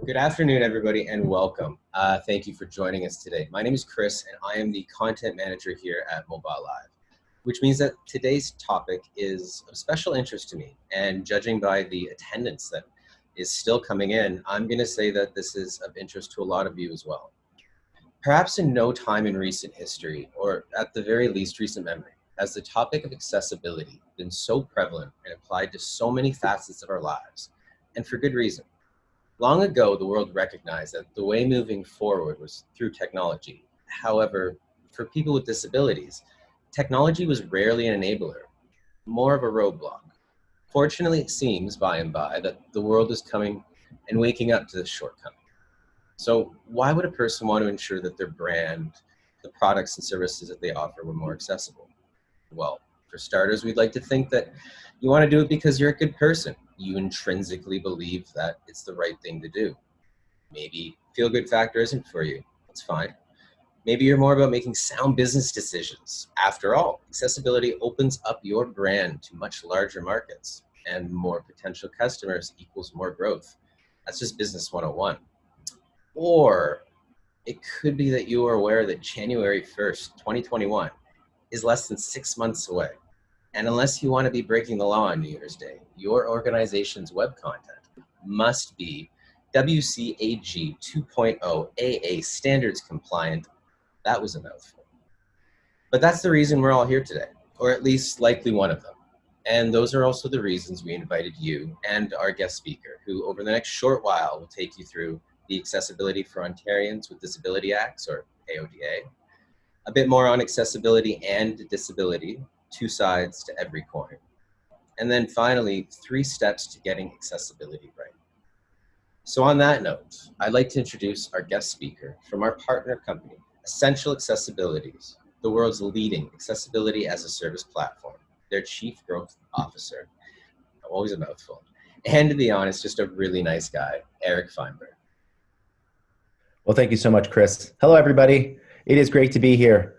Good afternoon, everybody, and welcome. Thank you for joining us today. My name is Chris, and I am the content manager here at Mobile Live, which means that today's topic is of special interest to me. And judging by the attendance that is still coming in, I'm going to say that this is of interest to a lot of you as well. Perhaps in no time in recent history, or at the very least recent memory, has the topic of accessibility been so prevalent and applied to so many facets of our lives, and for good reason. Long ago, the world recognized that the way moving forward was through technology. However, for people with disabilities, technology was rarely an enabler, more of a roadblock. Fortunately, it seems by and by that the world is coming and waking up to this shortcoming. So why would a person want to ensure that their brand, the products and services that they offer were more accessible? Well, for starters, we'd like to think that you want to do it because you're a good person. You intrinsically believe that it's the right thing to do. Maybe feel-good factor isn't for you. That's fine. Maybe you're more about making sound business decisions. After all, accessibility opens up your brand to much larger markets, and more potential customers equals more growth. That's just business 101. Or it could be that you are aware that January 1st, 2021 is less than 6 months away. And unless you want to be breaking the law on New Year's Day, your organization's web content must be WCAG 2.0 AA standards compliant. That was a mouthful. But that's the reason we're all here today, or at least likely one of them. And those are also the reasons we invited you and our guest speaker, who over the next short while will take you through the Accessibility for Ontarians with Disability Acts, or AODA, a bit more on accessibility and disability, two sides to every coin. And then finally, 3 steps to getting accessibility right. So on that note, I'd like to introduce our guest speaker from our partner company, Essential Accessibilities, the world's leading accessibility as a service platform, their Chief Growth Officer, always a mouthful, and to be honest, just a really nice guy, Eric Feinberg. Well, thank you so much, Chris. Hello, everybody. It is great to be here.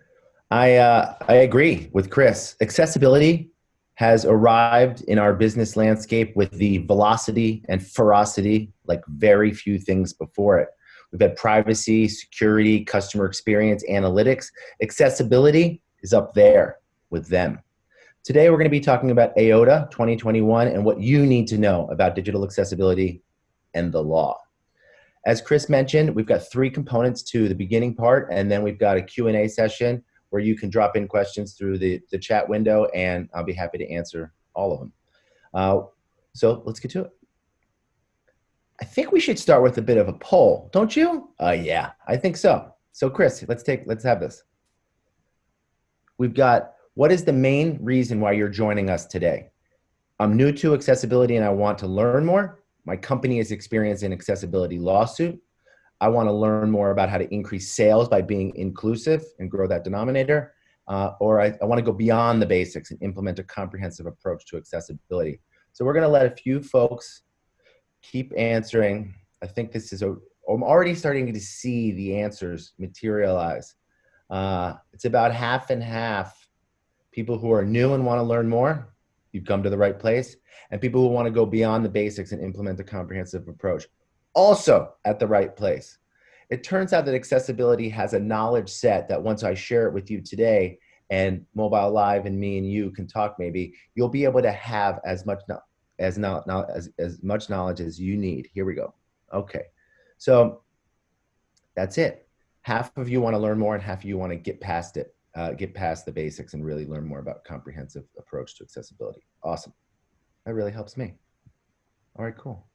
I agree with Chris. Accessibility has arrived in our business landscape with the velocity and ferocity like very few things before it. We've had privacy, security, customer experience, analytics. Accessibility is up there with them. Today, we're going to be talking about AODA 2021 and what you need to know about digital accessibility and the law. As Chris mentioned, we've got 3 components to the beginning part, and then we've got a Q&A session where you can drop in questions through the chat window, and I'll be happy to answer all of them. So let's get to it. I think we should start with a bit of a poll, don't you? Yeah, I think so. So Chris, let's have this. We've got, what is the main reason why you're joining us today? I'm new to accessibility and I want to learn more. My company is experiencing an accessibility lawsuit. I want to learn more about how to increase sales by being inclusive and grow that denominator. Or I want to go beyond the basics and implement a comprehensive approach to accessibility. So we're going to let a few folks keep answering. I think this is I'm already starting to see the answers materialize. It's about half and half. People who are new and want to learn more, you've come to the right place. And people who want to go beyond the basics and implement a comprehensive approach, also at the right place. It turns out that accessibility has a knowledge set that once I share it with you today and Mobile Live and me and you can talk maybe, you'll be able to have as much knowledge as you need. Here we go. Okay, so that's it. Half of you want to learn more and half of you want to get past it, get past the basics and really learn more about comprehensive approach to accessibility. Awesome. That really helps me. All right, cool.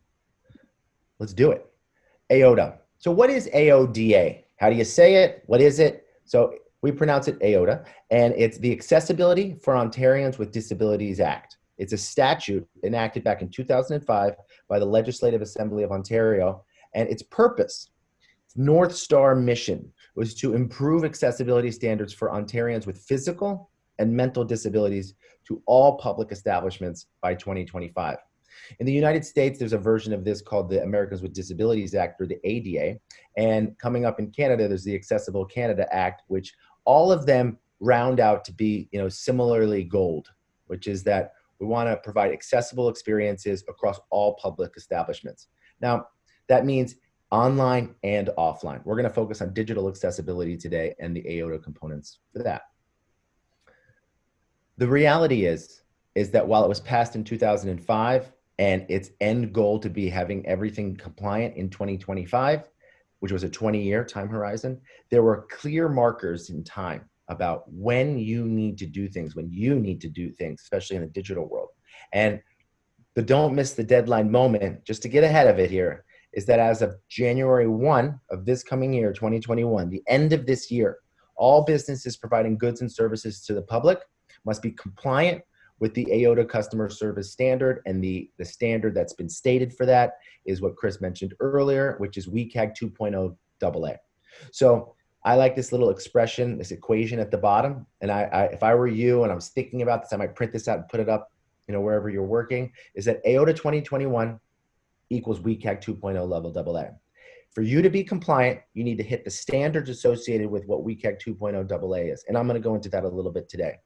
Let's do it. AODA. So what is AODA? How do you say it? What is it? So we pronounce it AODA, and it's the Accessibility for Ontarians with Disabilities Act. It's a statute enacted back in 2005 by the Legislative Assembly of Ontario, and its purpose, its North Star mission, was to improve accessibility standards for Ontarians with physical and mental disabilities to all public establishments by 2025. In the United States, there's a version of this called the Americans with Disabilities Act, or the ADA. And coming up in Canada, there's the Accessible Canada Act, which all of them round out to be, similarly gold, which is that we want to provide accessible experiences across all public establishments. Now, that means online and offline. We're going to focus on digital accessibility today and the AODA components for that. The reality is that while it was passed in 2005 and its end goal to be having everything compliant in 2025, which was a 20-year time horizon, there were clear markers in time about when you need to do things, especially in the digital world. And the don't miss the deadline moment, just to get ahead of it here, is that as of January 1 of this coming year, 2021, the end of this year, all businesses providing goods and services to the public must be compliant with the AODA customer service standard, and the standard that's been stated for that is what Chris mentioned earlier, which is WCAG 2.0 AA. So I like this little expression, this equation at the bottom, and if I were you and I was thinking about this, I might print this out and put it up, wherever you're working, is that AODA 2021 equals WCAG 2.0 level AA. For you to be compliant, you need to hit the standards associated with what WCAG 2.0 AA is. And I'm going to go into that a little bit today.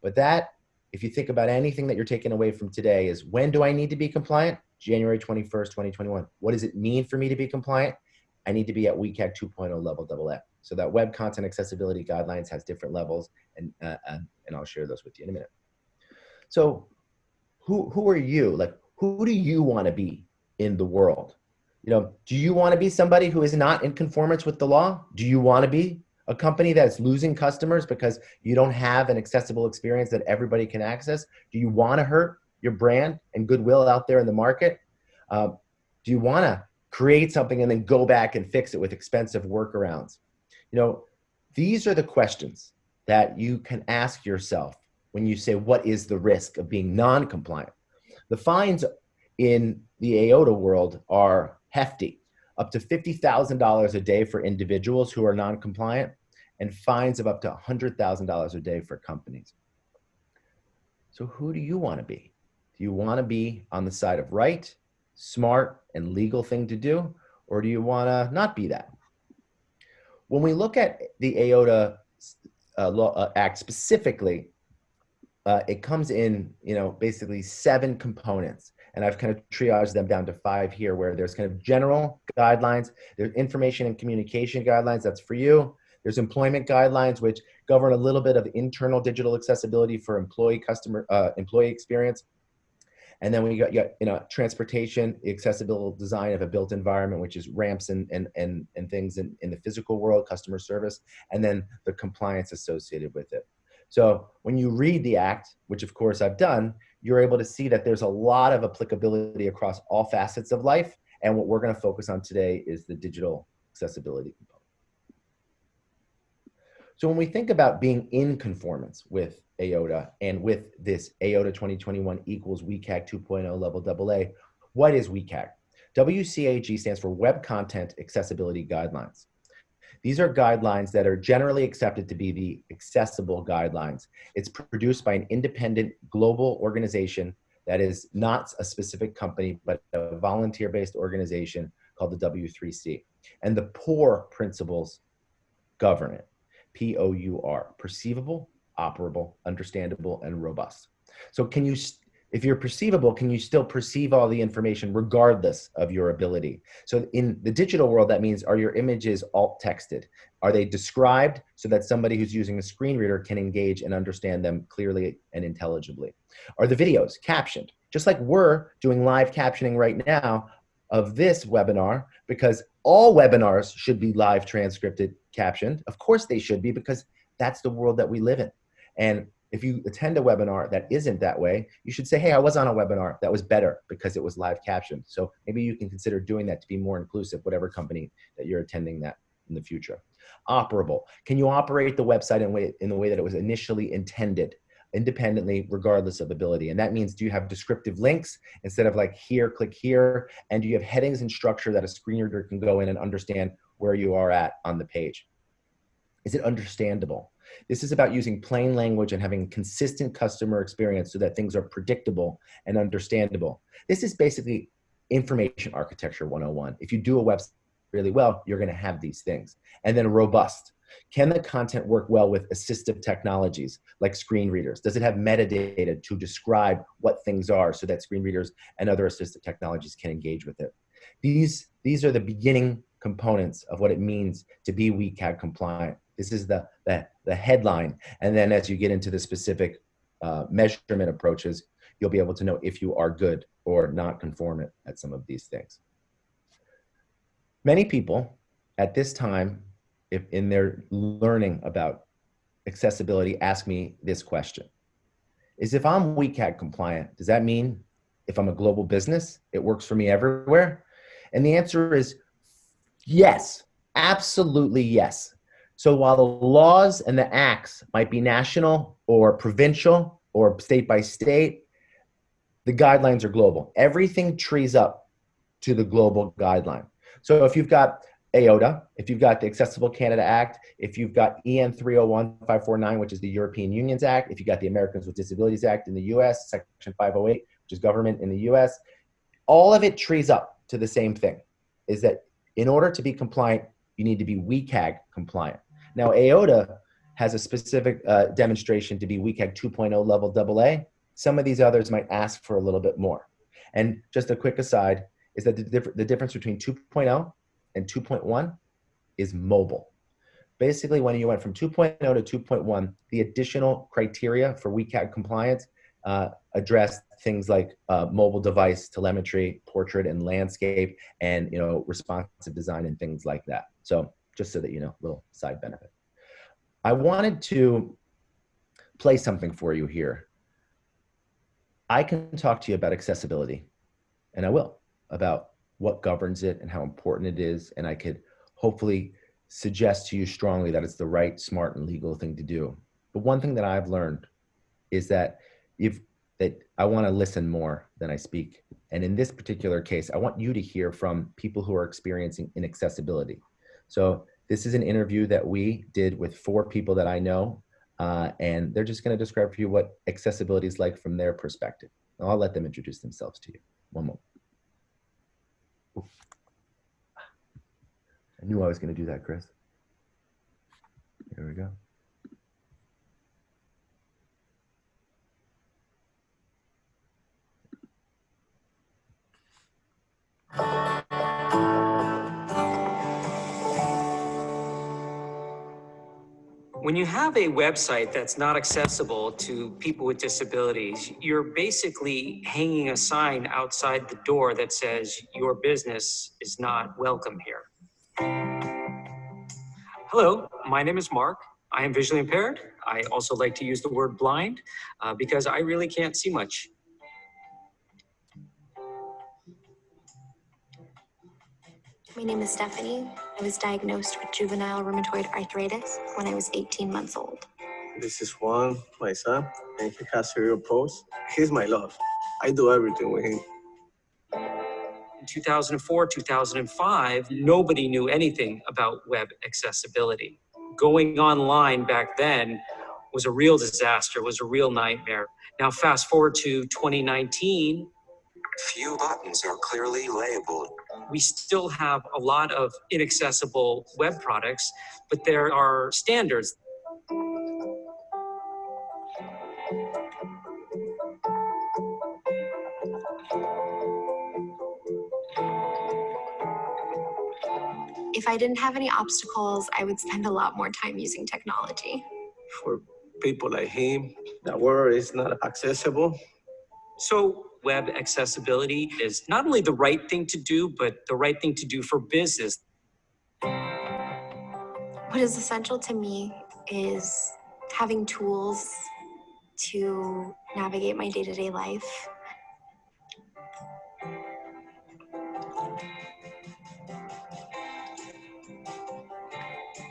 But that, if you think about anything that you're taking away from today, is when do I need to be compliant? January 21st, 2021. What does it mean for me to be compliant? I need to be at WCAG 2.0 level AA. So that web content accessibility guidelines has different levels, and I'll share those with you in a minute. So who are you? Like, who do you want to be in the world? Do you want to be somebody who is not in conformance with the law? Do you want to be a company that's losing customers because you don't have an accessible experience that everybody can access? Do you want to hurt your brand and goodwill out there in the market? Do you want to create something and then go back and fix it with expensive workarounds? These are the questions that you can ask yourself when you say, what is the risk of being non-compliant? The fines in the AODA world are hefty, up to $50,000 a day for individuals who are non-compliant, and fines of up to $100,000 a day for companies. So who do you want to be? Do you want to be on the side of right, smart, and legal thing to do, or do you want to not be that? When we look at the AODA Act specifically, it comes in, basically 7 components. And I've kind of triaged them down to 5 here, where there's kind of general guidelines, there's information and communication guidelines, that's for you. There's employment guidelines, which govern a little bit of internal digital accessibility for employee experience. And then we got transportation, accessible design of a built environment, which is ramps and things in the physical world, customer service, and then the compliance associated with it. So when you read the Act, which of course I've done, you're able to see that there's a lot of applicability across all facets of life. And what we're going to focus on today is the digital accessibility component. So when we think about being in conformance with AODA and with this AODA 2021 equals WCAG 2.0 level AA, what is WCAG? WCAG stands for Web Content Accessibility Guidelines. These are guidelines that are generally accepted to be the accessible guidelines. It's produced by an independent global organization that is not a specific company, but a volunteer-based organization called the W3C. And the POUR principles govern it. P-O-U-R, perceivable, operable, understandable, and robust. So if you're perceivable, can you still perceive all the information regardless of your ability? So in the digital world, that means, are your images alt texted? Are they described so that somebody who's using a screen reader can engage and understand them clearly and intelligibly? Are the videos captioned? Just like we're doing live captioning right now of this webinar, because all webinars should be live transcripted, captioned. Of course they should be, because that's the world that we live in. And if you attend a webinar that isn't that way, you should say, hey, I was on a webinar that was better because it was live captioned. So maybe you can consider doing that to be more inclusive, whatever company that you're attending that in the future. Operable. Can you operate the website in the way that it was initially intended, independently, regardless of ability? And that means, do you have descriptive links instead of like here, click here? And do you have headings and structure that a screen reader can go in and understand where you are at on the page? Is it understandable? This is about using plain language and having consistent customer experience so that things are predictable and understandable. This is basically information architecture 101. If you do a website really well, you're going to have these things. And then robust. Can the content work well with assistive technologies like screen readers? Does it have metadata to describe what things are so that screen readers and other assistive technologies can engage with it? These These are the beginning components of what it means to be WCAG compliant. This is the headline. And then as you get into the specific measurement approaches, you'll be able to know if you are good or not conformant at some of these things. Many people at this time, if in their learning about accessibility, ask me this question. If I'm WCAG compliant, does that mean if I'm a global business, it works for me everywhere? And the answer is yes, absolutely yes. So while the laws and the acts might be national or provincial or state by state, the guidelines are global. Everything trees up to the global guideline. So if you've got AODA, if you've got the Accessible Canada Act, if you've got EN 301-549, which is the European Union's Act, if you've got the Americans with Disabilities Act in the US, Section 508, which is government in the US, all of it trees up to the same thing, is that in order to be compliant, you need to be WCAG compliant. Now, AODA has a specific demonstration to be WCAG 2.0 level AA. Some of these others might ask for a little bit more. And just a quick aside is that the difference between 2.0 and 2.1 is mobile. Basically, when you went from 2.0 to 2.1, the additional criteria for WCAG compliance addressed things like mobile device telemetry, portrait and landscape, and responsive design and things like that. So just so that you know, little side benefit. I wanted to play something for you here. I can talk to you about accessibility, and I will, about what governs it and how important it is, and I could hopefully suggest to you strongly that it's the right, smart, and legal thing to do. But one thing that I've learned is that I want to listen more than I speak. And in this particular case, I want you to hear from people who are experiencing inaccessibility. So this is an interview that we did with 4 people that I know, and they're just going to describe for you what accessibility is like from their perspective. I'll let them introduce themselves to you. One moment. Ooh. I knew I was going to do that, Chris. Here we go. When you have a website that's not accessible to people with disabilities, you're basically hanging a sign outside the door that says your business is not welcome here. Hello, my name is Mark. I am visually impaired. I also like to use the word blind because I really can't see much. My name is Stephanie. I was diagnosed with juvenile rheumatoid arthritis when I was 18 months old. This is Juan, my son, and he has cerebral palsy. He's my love. I do everything with him. In 2004, 2005, nobody knew anything about web accessibility. Going online back then was a real disaster, was a real nightmare. Now fast forward to 2019. Few buttons are clearly labeled. We still have a lot of inaccessible web products, but there are standards. If I didn't have any obstacles, I would spend a lot more time using technology. For people like him, the world is not accessible. So web accessibility is not only the right thing to do, but the right thing to do for business. What is essential to me is having tools to navigate my day-to-day life.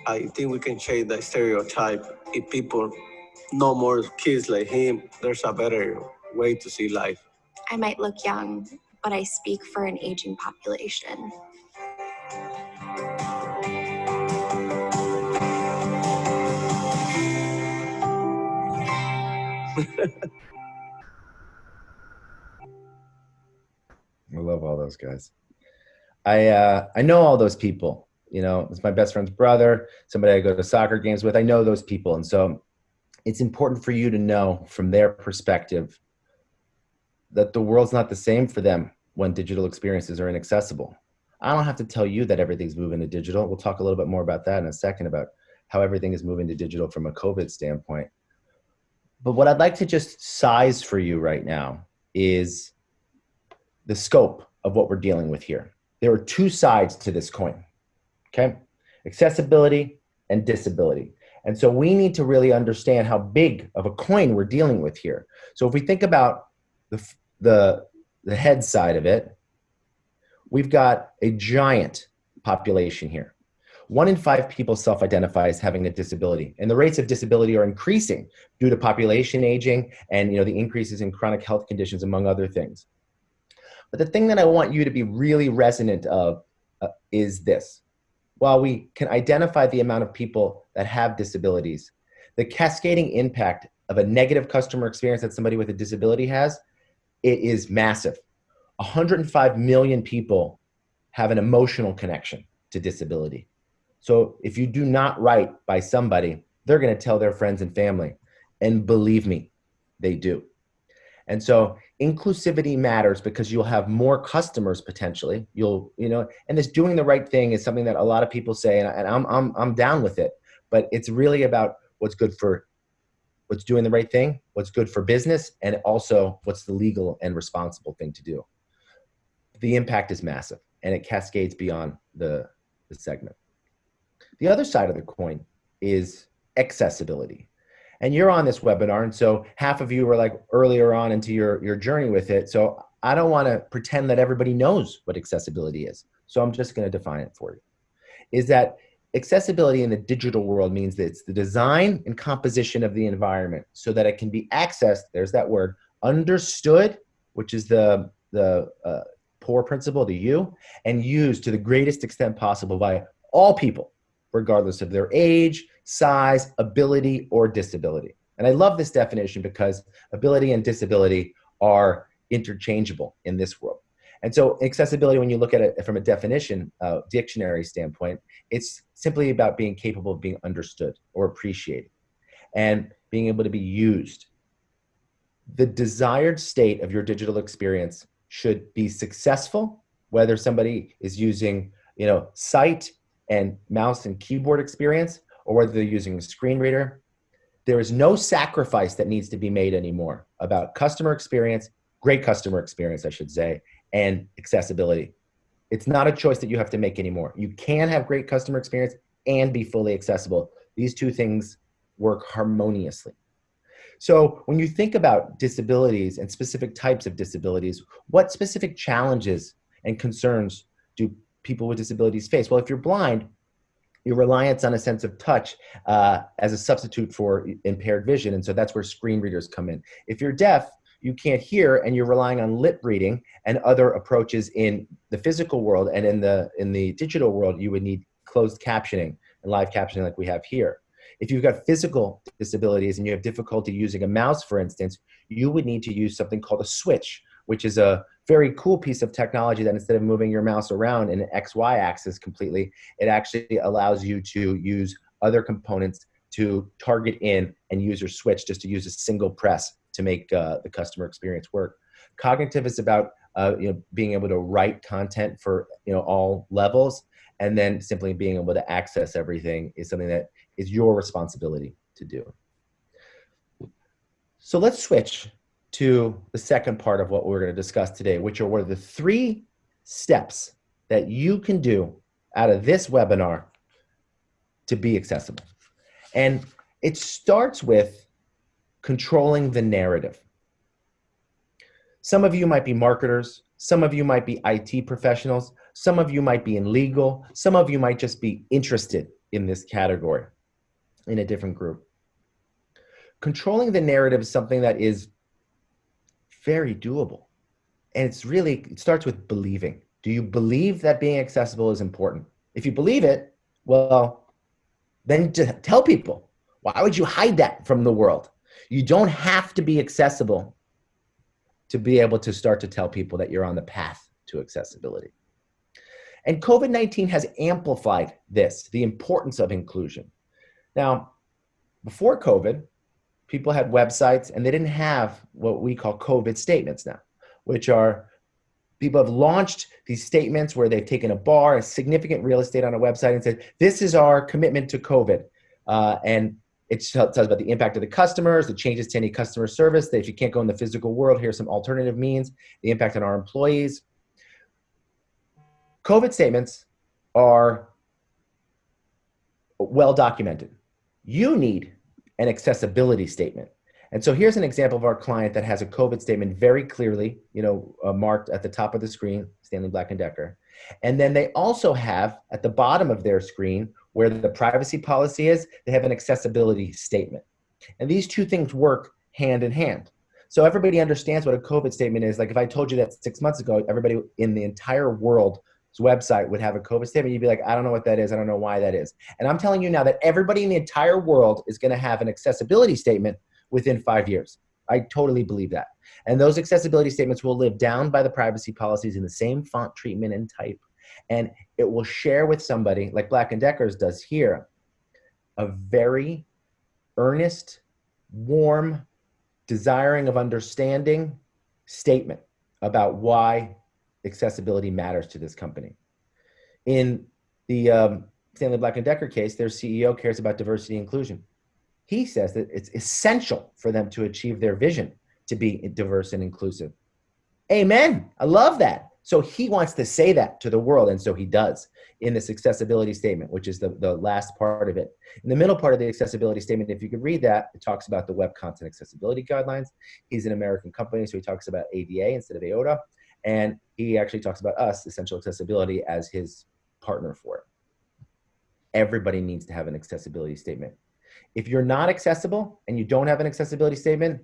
I think we can change the stereotype. If people know more kids like him, there's a better way to see life. I might look young, but I speak for an aging population. I love all those guys. I know all those people. It's my best friend's brother, somebody I go to soccer games with. I know those people. And so it's important for you to know from their perspective that the world's not the same for them when digital experiences are inaccessible. I don't have to tell you that everything's moving to digital. We'll talk a little bit more about that in a second, about how everything is moving to digital from a COVID standpoint. But what I'd like to just size for you right now is the scope of what we're dealing with here. There are two sides to this coin, okay? Accessibility and disability. And so we need to really understand how big of a coin we're dealing with here. So if we think about the head side of it, we've got a giant population here. 1 in 5 people self-identify as having a disability, and the rates of disability are increasing due to population aging and the increases in chronic health conditions, among other things. But the thing that I want you to be really resonant of is this. While we can identify the amount of people that have disabilities, the cascading impact of a negative customer experience that somebody with a disability has, it is massive. 105 million people have an emotional connection to disability. So if you do not right by somebody, they're going to tell their friends and family. And believe me, they do. And so inclusivity matters because you'll have more customers potentially. And this doing the right thing is something that a lot of people say, and I'm down with it. But it's really about what's doing the right thing, what's good for business, and also what's the legal and responsible thing to do. The impact is massive, and it cascades beyond the segment. The other side of the coin is accessibility. And you're on this webinar, and so half of you were like earlier on into your journey with it. So I don't want to pretend that everybody knows what accessibility is. So I'm just going to define it for you. Is that accessibility in the digital world means that it's the design and composition of the environment so that it can be accessed, there's that word, understood, which is the POUR principle, the U, and used to the greatest extent possible by all people, regardless of their age, size, ability, or disability. And I love this definition because ability and disability are interchangeable in this world. And so accessibility, when you look at it from a definition, dictionary standpoint, it's simply about being capable of being understood or appreciated and being able to be used. The desired state of your digital experience should be successful, whether somebody is using, sight and mouse and keyboard experience, or whether they're using a screen reader. There is no sacrifice that needs to be made anymore about customer experience, great customer experience, I should say, and accessibility. It's not a choice that you have to make anymore. You can have great customer experience and be fully accessible. These two things work harmoniously. So when you think about disabilities and specific types of disabilities, what specific challenges and concerns do people with disabilities face? Well, if you're blind, your reliance on a sense of touch as a substitute for impaired vision. And so that's where screen readers come in. If you're deaf, you can't hear and you're relying on lip reading and other approaches in the physical world, and in the digital world, you would need closed captioning and live captioning like we have here. If you've got physical disabilities and you have difficulty using a mouse, for instance, you would need to use something called a switch, which is a very cool piece of technology that instead of moving your mouse around in an XY axis completely, it actually allows you to use other components to target in and use your switch just to use a single press to make the customer experience work. Cognitive is about being able to write content for all levels, and then simply being able to access everything is something that is your responsibility to do. So let's switch to the second part of what we're going to discuss today, which are what are the 3 steps that you can do out of this webinar to be accessible. And it starts with controlling the narrative. Some of you might be marketers, some of you might be IT professionals, some of you might be in legal, some of you might just be interested in this category in a different group. Controlling the narrative is something that is very doable. And it starts with believing. Do you believe that being accessible is important? If you believe it, well, then just tell people. Why would you hide that from the world? You don't have to be accessible to be able to start to tell people that you're on the path to accessibility. And COVID-19 has amplified this, the importance of inclusion. Now, before COVID, people had websites and they didn't have what we call COVID statements now, which are People have launched these statements where they've taken a bar, a significant real estate on a website and said, this is our commitment to COVID. And it tells about the impact of the customers, the changes to any customer service, that if you can't go in the physical world, here's some alternative means, the impact on our employees. COVID statements are well documented. You need an accessibility statement. And so here's an example of our client that has a COVID statement very clearly, marked at the top of the screen, Stanley Black & Decker. And then they also have at the bottom of their screen where the privacy policy is, they have an accessibility statement. And these two things work hand in hand. So everybody understands what a COVID statement is. Like if I told you that 6 months ago, everybody in the entire world's website would have a COVID statement, you'd be like, I don't know what that is. I don't know why that is. And I'm telling you now that everybody in the entire world is going to have an accessibility statement within 5 years. I totally believe that. And those accessibility statements will live down by the privacy policies in the same font treatment and type. And it will share with somebody like Black & Decker's does here, a very earnest, warm, desiring of understanding statement about why accessibility matters to this company. In the Stanley Black & Decker case, their CEO cares about diversity and inclusion. He says that it's essential for them to achieve their vision to be diverse and inclusive. Amen. I love that. So he wants to say that to the world, and so he does in this accessibility statement, which is the last part of it. In the middle part of the accessibility statement, if you could read that, it talks about the Web Content Accessibility Guidelines. He's an American company, so he talks about ADA instead of AODA, and he actually talks about us, Essential Accessibility, as his partner for it. Everybody needs to have an accessibility statement. If you're not accessible and you don't have an accessibility statement,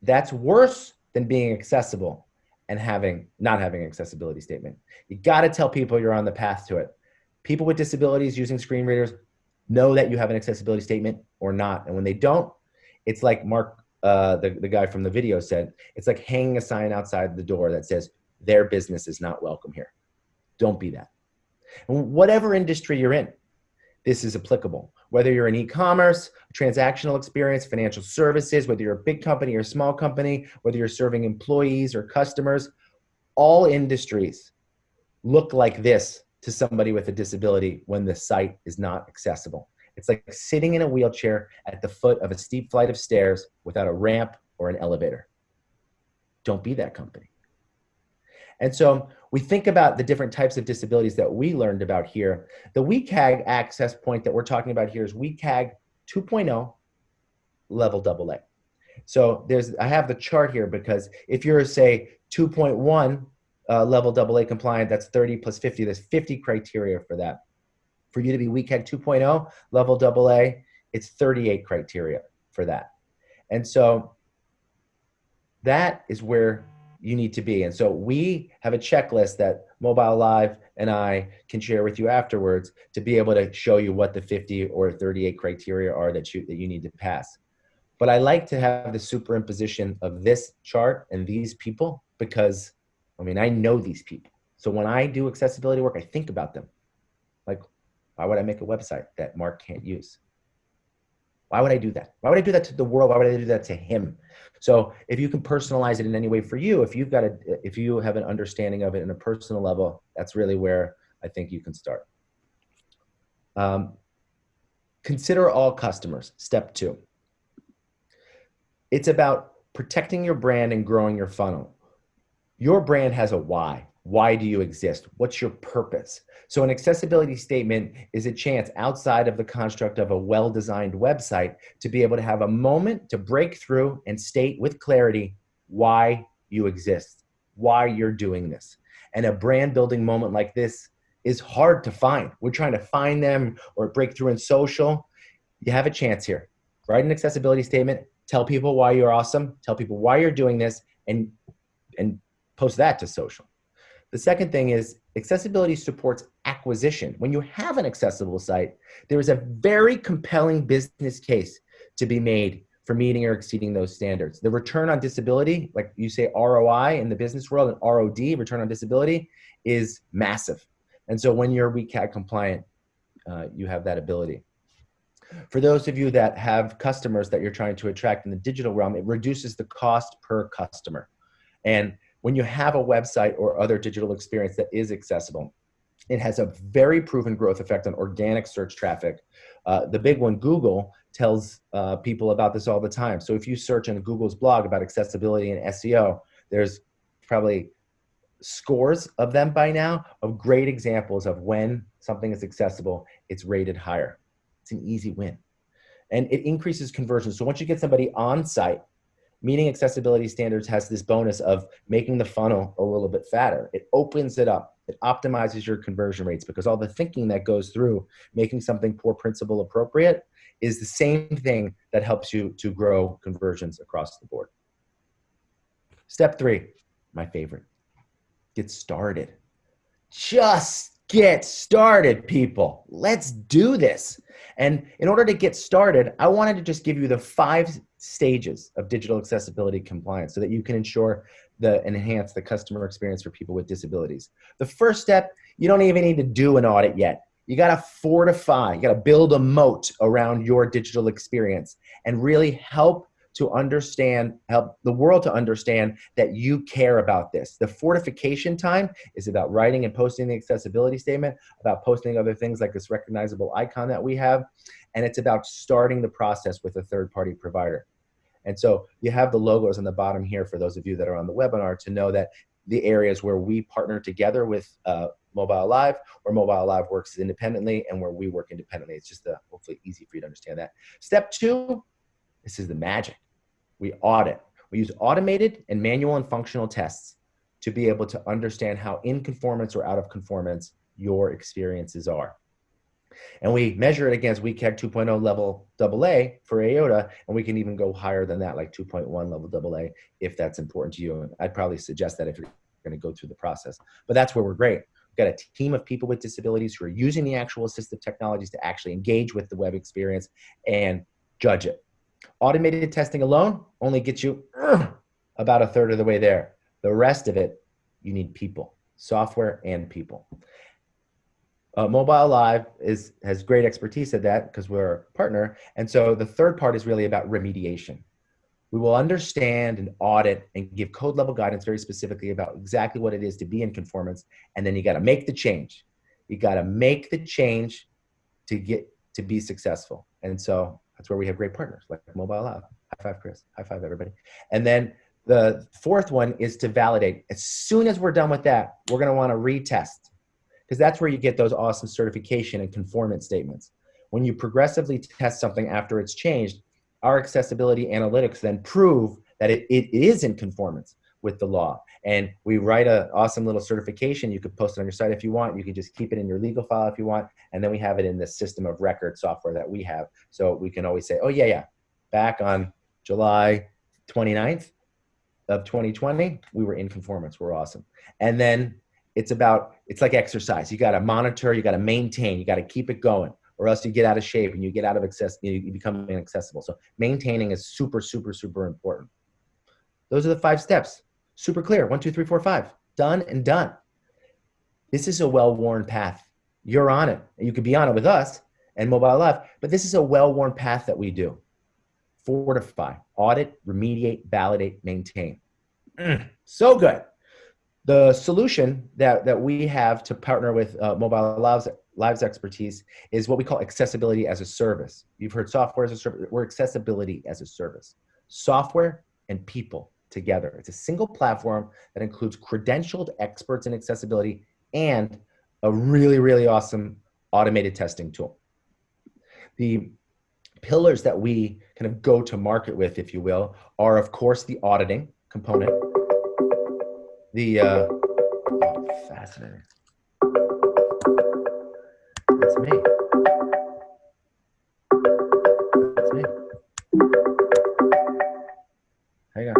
that's worse than being accessible and not having an accessibility statement. You got to tell people you're on the path to it. People with disabilities using screen readers know that you have an accessibility statement or not. And when they don't, it's like Mark, the guy from the video said, it's like hanging a sign outside the door that says, their business is not welcome here. Don't be that. And whatever industry you're in, this is applicable. Whether you're in e-commerce, transactional experience, financial services, whether you're a big company or a small company, whether you're serving employees or customers, all industries look like this to somebody with a disability when the site is not accessible. It's like sitting in a wheelchair at the foot of a steep flight of stairs without a ramp or an elevator. Don't be that company. And so we think about the different types of disabilities that we learned about here. The WCAG access point that we're talking about here is WCAG 2.0 level AA. So I have the chart here because if you're, say, 2.1 level AA compliant, that's 30 plus 50. There's 50 criteria for that. For you to be WCAG 2.0 level AA, it's 38 criteria for that. And so that is where you need to be. And so we have a checklist that Mobile Live and I can share with you afterwards to be able to show you what the 50 or 38 criteria are that you need to pass. But I like to have the superimposition of this chart and these people because, I know these people. So when I do accessibility work, I think about them. Like, why would I make a website that Mark can't use? Why would I do that? Why would I do that to the world? Why would I do that to him? So if you can personalize it in any way for you, if you have an understanding of it in a personal level, that's really where I think you can start. Consider all customers, step 2. It's about protecting your brand and growing your funnel. Your brand has a why. Why do you exist? What's your purpose? So an accessibility statement is a chance outside of the construct of a well-designed website to be able to have a moment to break through and state with clarity why you exist, why you're doing this. And a brand building moment like this is hard to find. We're trying to find them or break through in social. You have a chance here. Write an accessibility statement, tell people why you're awesome, tell people why you're doing this, and post that to social. The second thing is accessibility supports acquisition. When you have an accessible site, there is a very compelling business case to be made for meeting or exceeding those standards. The return on disability, like you say ROI in the business world, and ROD, return on disability, is massive. And so when you're WCAG compliant, you have that ability. For those of you that have customers that you're trying to attract in the digital realm, it reduces the cost per customer. And when you have a website or other digital experience that is accessible, it has a very proven growth effect on organic search traffic. The big one, Google, tells people about this all the time. So if you search on Google's blog about accessibility and SEO, there's probably scores of them by now of great examples of when something is accessible, it's rated higher. It's an easy win. And it increases conversion. So once you get somebody on site, meeting accessibility standards has this bonus of making the funnel a little bit fatter. It opens it up. It optimizes your conversion rates because all the thinking that goes through making something poor principle appropriate is the same thing that helps you to grow conversions across the board. Step 3, my favorite, get started. Just get started, people. Let's do this. And in order to get started, I wanted to just give you the 5 stages of digital accessibility compliance so that you can ensure and enhance the customer experience for people with disabilities. The first step, you don't even need to do an audit yet. You got to fortify, you got to build a moat around your digital experience and really help the world to understand that you care about this. The fortification time is about writing and posting the accessibility statement, about posting other things like this recognizable icon that we have, and it's about starting the process with a third-party provider. And so you have the logos on the bottom here for those of you that are on the webinar to know that the areas where we partner together with Mobile Live, or Mobile Live works independently, and where we work independently. It's just hopefully easy for you to understand that. Step 2, this is the magic. We audit. We use automated and manual and functional tests to be able to understand how in conformance or out of conformance your experiences are. And we measure it against WCAG 2.0 level AA for AODA, and we can even go higher than that, like 2.1 level AA, if that's important to you. And I'd probably suggest that if you're going to go through the process. But that's where we're great. We've got a team of people with disabilities who are using the actual assistive technologies to actually engage with the web experience and judge it. Automated testing alone only gets you about 1/3 of the way there. The rest of it, you need people, software and people. Mobile Live has great expertise at that because we're a partner. And so the third part is really about remediation. We will understand and audit and give code level guidance very specifically about exactly what it is to be in conformance. And then you got to make the change. You got to make the change to be successful. And so that's where we have great partners like Mobile Live. High five, Chris. High five, everybody. And then the fourth one is to validate. As soon as we're done with that, we're going to want to retest, because that's where you get those awesome certification and conformance statements. When you progressively test something after it's changed, our accessibility analytics then prove that it is in conformance with the law. And we write an awesome little certification. You could post it on your site if you want. You can just keep it in your legal file if you want. And then we have it in the system of record software that we have. So we can always say, oh yeah, back on July 29th of 2020, we were in conformance. We're awesome. And then it's like exercise. You got to monitor, you got to maintain, you got to keep it going, or else you get out of shape and you get out of you become inaccessible. So maintaining is super, super, super important. Those are the 5 steps. Super clear. 1, 2, 3, 4, 5. Done and done. This is a well-worn path. You're on it. You could be on it with us and Mobile Live, but this is a well-worn path that we do. Fortify, audit, remediate, validate, maintain. So good. The solution that we have to partner with Mobile Live's expertise is what we call accessibility as a service. You've heard software as a service. We're accessibility as a service. Software and people together. It's a single platform that includes credentialed experts in accessibility and a really, really awesome automated testing tool. The pillars that we kind of go to market with, if you will, are of course the auditing component. Fascinating. That's me. That's me. Hang on.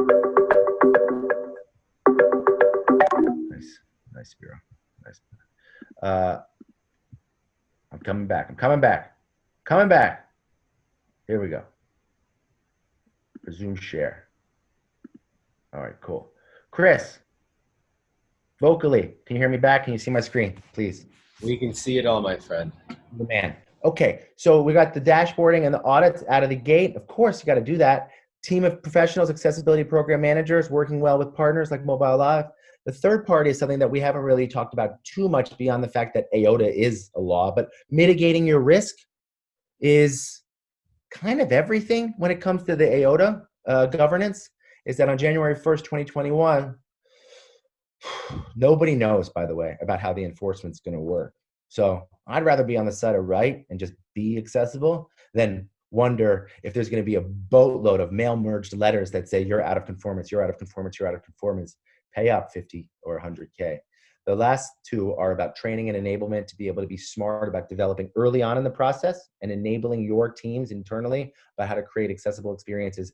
Nice, Bureau. Nice. I'm coming back. Here we go. Resume share. All right, cool. Chris, vocally, can you hear me back? Can you see my screen, please? We can see it all, my friend. The man. Okay, so we got the dashboarding and the audits out of the gate. Of course, you got to do that. team of professionals, accessibility program managers, working well with partners like Mobile Live. The third part is something that we haven't really talked about too much beyond the fact that AODA is a law, but mitigating your risk is kind of everything when it comes to the AODA governance. Is that on January 1st, 2021, nobody knows, by the way, about how the enforcement's going to work. So I'd rather be on the side of right and just be accessible than wonder if there's going to be a boatload of mail merged letters that say you're out of conformance, you're out of conformance, you're out of conformance, pay up 50 or 100K. The last two are about training and enablement to be able to be smart about developing early on in the process and enabling your teams internally about how to create accessible experiences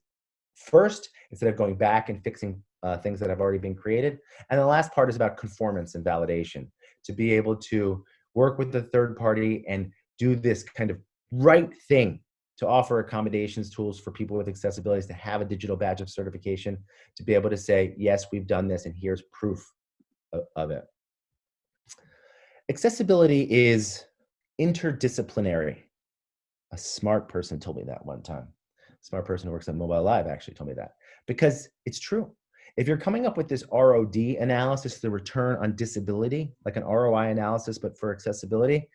first instead of going back and fixing things that have already been created. And the last part is about conformance and validation, to be able to work with the third party and do this kind of right thing to offer accommodations tools for people with accessibilities to have a digital badge of certification, to be able to say, yes, we've done this and here's proof of it. Accessibility is interdisciplinary. A smart person told me that one time. A smart person who works at Mobile Live actually told me that, because it's true. If you're coming up with this ROD analysis, the return on disability, like an ROI analysis, but for accessibility,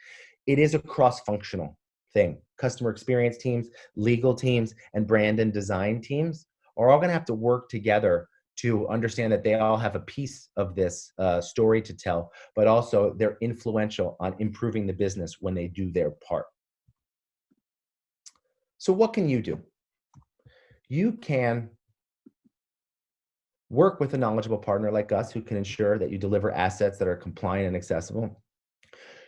it is a cross-functional thing. Customer experience teams, legal teams, and brand and design teams are all going to have to work together to understand that they all have a piece of this story to tell, but also they're influential on improving the business when they do their part. So what can you do? You can work with a knowledgeable partner like us who can ensure that you deliver assets that are compliant and accessible.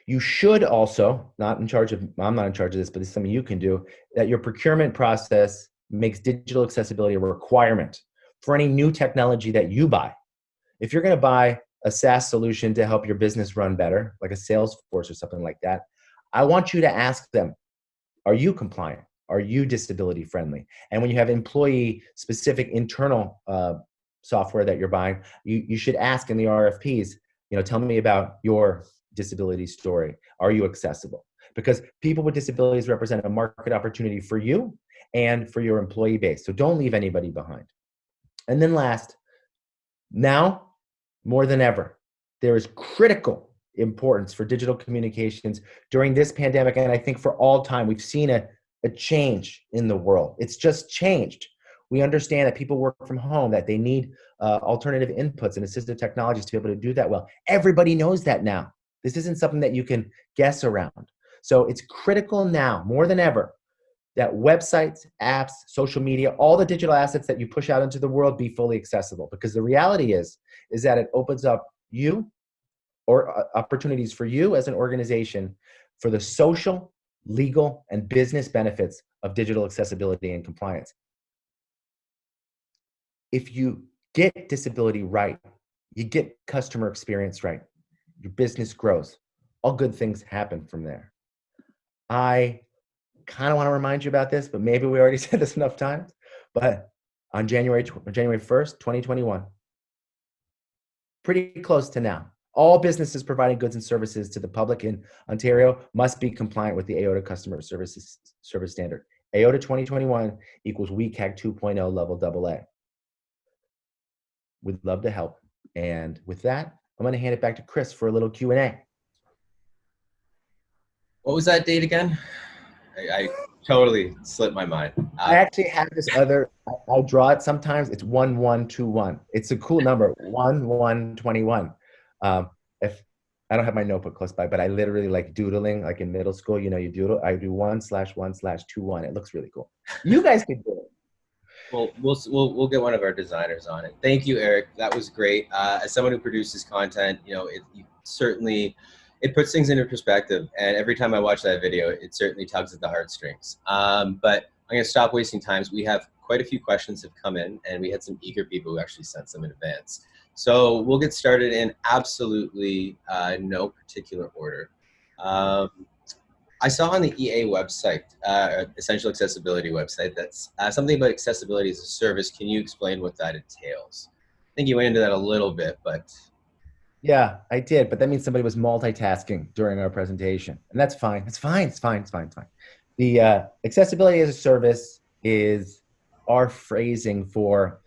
You should also, I'm not in charge of this, but it's something you can do, that your procurement process makes digital accessibility a requirement for any new technology that you buy. If you're going to buy a SaaS solution to help your business run better, like a Salesforce or something like that, I want you to ask them, are you compliant? Are you disability friendly? And when you have employee specific internal software that you're buying, you should ask in the RFPs, tell me about your disability story. Are you accessible? Because people with disabilities represent a market opportunity for you and for your employee base. So don't leave anybody behind. And then last, now more than ever, there is critical importance for digital communications during this pandemic. And I think for all time, we've seen a change in the world. It's just changed. We understand that people work from home, that they need alternative inputs and assistive technologies to be able to do that well. Everybody knows that now. This isn't something that you can guess around. So it's critical now, more than ever, that websites, apps, social media, all the digital assets that you push out into the world be fully accessible. Because the reality is that it opens up you or opportunities for you as an organization for the social, legal, and business benefits of digital accessibility and compliance. If you get disability right, you get customer experience right, your business grows. All good things happen from there. I kind of want to remind you about this, but maybe we already said this enough times. But on January 1st, 2021, pretty close to now, all businesses providing goods and services to the public in Ontario must be compliant with the AODA Customer Service Standard. AODA 2021 equals WCAG 2.0 level AA. We'd love to help. And with that, I'm going to hand it back to Chris for a little Q&A. What was that date again? I totally slipped my mind. I actually have this other, I draw it sometimes. It's 1121. It's a cool number, 1121. If I don't have my notebook close by, but I literally like doodling, like in middle school, you doodle. I do 1/1/21. It looks really cool. You guys can do it. Well, we'll get one of our designers on it. Thank you, Eric. That was great. As someone who produces content, it puts things into perspective. And every time I watch that video, it certainly tugs at the heartstrings. But I'm going to stop wasting time. We have quite a few questions have come in, and we had some eager people who actually sent them in advance. So we'll get started in absolutely no particular order. I saw on the EA website, Essential Accessibility website, that's something about accessibility as a service. Can you explain what that entails? I think you went into that a little bit, but. Yeah, I did, but that means somebody was multitasking during our presentation, and that's fine. It's fine. The accessibility as a service is our phrasing for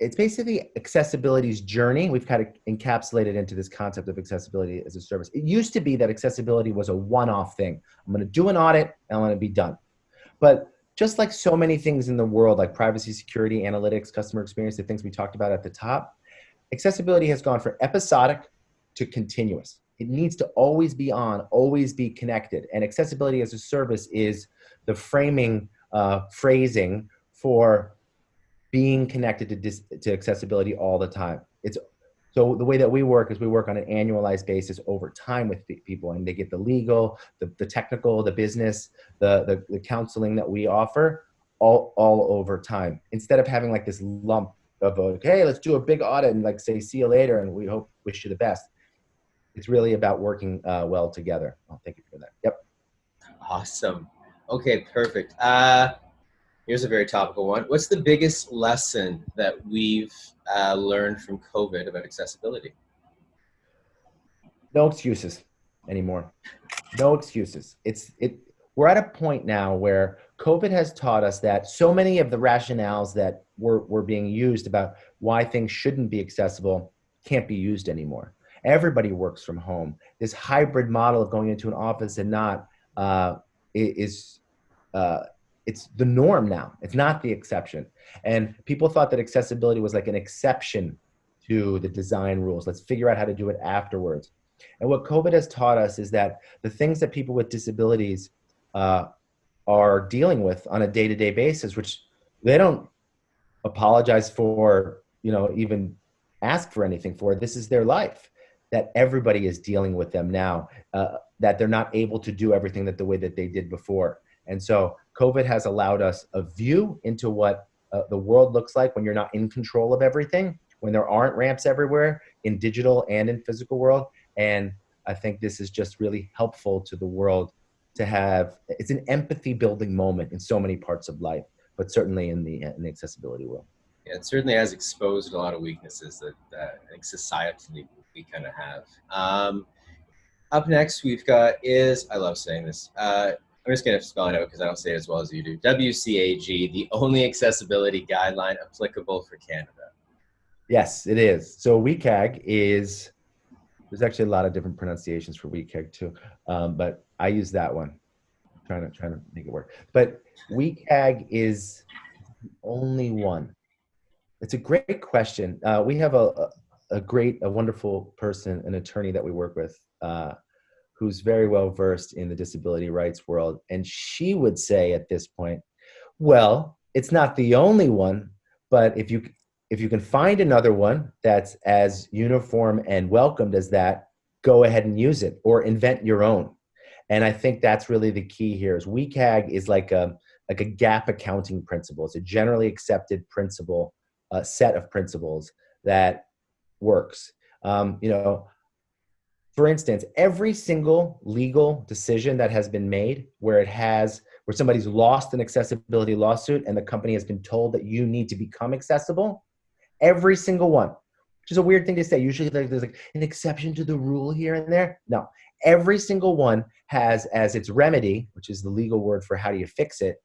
it's basically accessibility's journey. We've kind of encapsulated into this concept of accessibility as a service. It used to be that accessibility was a one-off thing. I'm going to do an audit and I'm going to be done. But just like so many things in the world, like privacy, security, analytics, customer experience, the things we talked about at the top, accessibility has gone from episodic to continuous. It needs to always be on, always be connected. And accessibility as a service is the framing, phrasing for being connected to accessibility all the time. So the way that we work is we work on an annualized basis over time with people, and they get the legal, the technical, the business, the counseling that we offer all over time. Instead of having like this lump of, okay, let's do a big audit and like say, see you later, and we wish you the best. It's really about working well together. Oh, thank you for that. Yep. Awesome. Okay, perfect. Here's a very topical one. What's the biggest lesson that we've learned from COVID about accessibility? No excuses anymore. No excuses. We're at a point now where COVID has taught us that so many of the rationales that were being used about why things shouldn't be accessible can't be used anymore. Everybody works from home. This hybrid model of going into an office and not it's the norm now. It's not the exception. And people thought that accessibility was like an exception to the design rules. Let's figure out how to do it afterwards. And what COVID has taught us is that the things that people with disabilities are dealing with on a day-to-day basis, which they don't apologize for, even ask for anything for, this is their life, that everybody is dealing with them now, that they're not able to do everything the way that they did before. And so COVID has allowed us a view into what the world looks like when you're not in control of everything, when there aren't ramps everywhere in digital and in physical world. And I think this is just really helpful to the world to have. It's an empathy building moment in so many parts of life, but certainly in the accessibility world. Yeah, it certainly has exposed a lot of weaknesses that I think societally we kind of have. Up next, we've got I love saying this. I'm just going to spell it out because I don't say it as well as you do. WCAG, the only accessibility guideline applicable for Canada. Yes, it is. So WCAG there's actually a lot of different pronunciations for WCAG too, but I use that one. I'm trying to make it work. But WCAG is the only one. It's a great question. We have a wonderful person, an attorney that we work with, who's very well versed in the disability rights world. And she would say at this point, well, it's not the only one, but if you can find another one that's as uniform and welcomed as that, go ahead and use it or invent your own. And I think that's really the key here is WCAG is like a gap accounting principle. It's a generally accepted principle, set of principles that works. For instance, every single legal decision that has been made where somebody's lost an accessibility lawsuit and the company has been told that you need to become accessible, every single one, which is a weird thing to say. Usually there's like an exception to the rule here and there. No, every single one has as its remedy, which is the legal word for how do you fix it,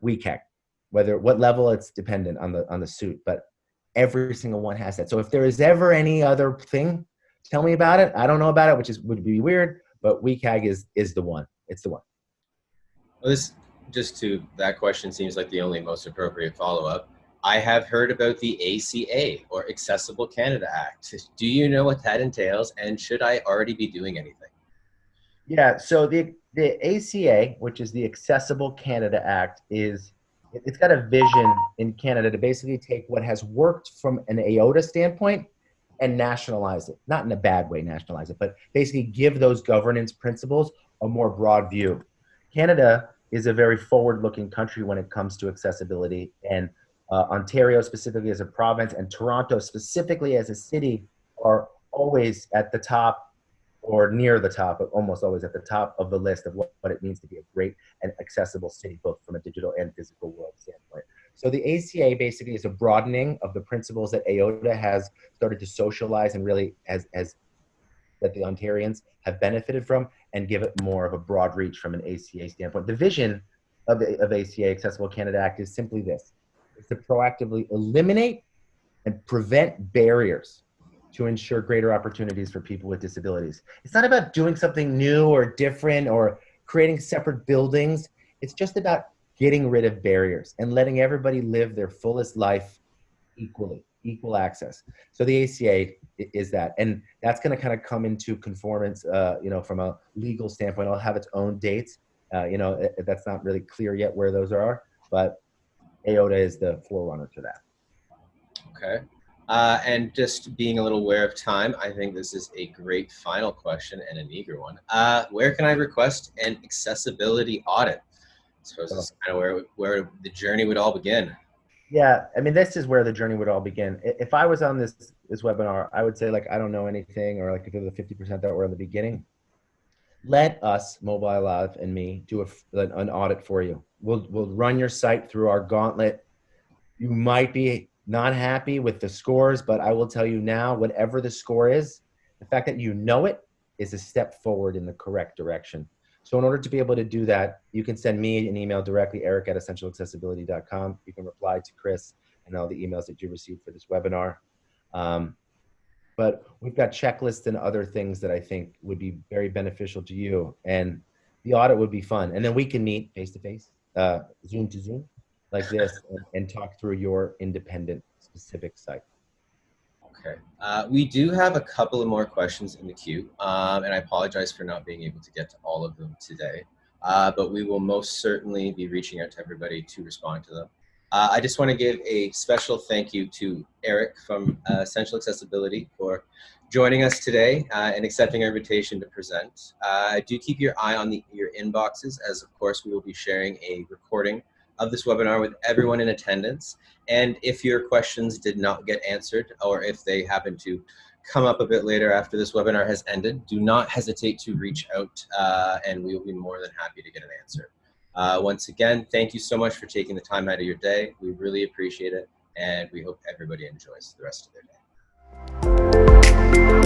WCAG. What level it's dependent on the suit, but every single one has that. So if there is ever any other thing, tell me about it. I don't know about it, which would be weird, but WCAG is the one. It's the one. Well, that question seems like the only most appropriate follow-up. I have heard about the ACA, or Accessible Canada Act. Do you know what that entails, and should I already be doing anything? Yeah, so the ACA, which is the Accessible Canada Act, it's got a vision in Canada to basically take what has worked from an AODA standpoint and nationalize it. Not in a bad way, nationalize it, but basically give those governance principles a more broad view. Canada is a very forward-looking country when it comes to accessibility, and Ontario specifically as a province and Toronto specifically as a city are always at the top or near the top, but almost always at the top of the list of what it means to be a great and accessible city, both from a digital and physical world standpoint. So the ACA basically is a broadening of the principles that AODA has started to socialize and really as that the Ontarians have benefited from, and give it more of a broad reach from an ACA standpoint. The vision of ACA, Accessible Canada Act, is simply this: it's to proactively eliminate and prevent barriers to ensure greater opportunities for people with disabilities. It's not about doing something new or different or creating separate buildings. It's just about getting rid of barriers and letting everybody live their fullest life equally, equal access. So the ACA is that, and that's going to kind of come into conformance, from a legal standpoint. It'll have its own dates. That's not really clear yet where those are, but AODA is the forerunner to that. Okay. And just being a little aware of time, I think this is a great final question and an eager one. Where can I request an accessibility audit? I suppose this is kind of where the journey would all begin. Yeah, I mean, this is where the journey would all begin. If I was on this webinar, I would say, like, I don't know anything, or like if you're the 50% that were in the beginning, let us, Mobile Live and me, do an audit for you. We'll run your site through our gauntlet. You might be not happy with the scores, but I will tell you now, whatever the score is, the fact that you know it is a step forward in the correct direction. So in order to be able to do that, you can send me an email directly, eric@essentialaccessibility.com. You can reply to Chris and all the emails that you received for this webinar. But we've got checklists and other things that I think would be very beneficial to you. And the audit would be fun. And then we can meet face-to-face, Zoom to Zoom, like this, and talk through your independent specific site. Okay. We do have a couple of more questions in the queue, and I apologize for not being able to get to all of them today, but we will most certainly be reaching out to everybody to respond to them. I just want to give a special thank you to Eric from Essential Accessibility for joining us today and accepting our invitation to present. Do keep your eye on your inboxes, as of course we will be sharing a recording of this webinar with everyone in attendance. And if your questions did not get answered, or if they happen to come up a bit later after this webinar has ended, do not hesitate to reach out and we will be more than happy to get an answer. Once again, thank you so much for taking the time out of your day. We really appreciate it, and we hope everybody enjoys the rest of their day.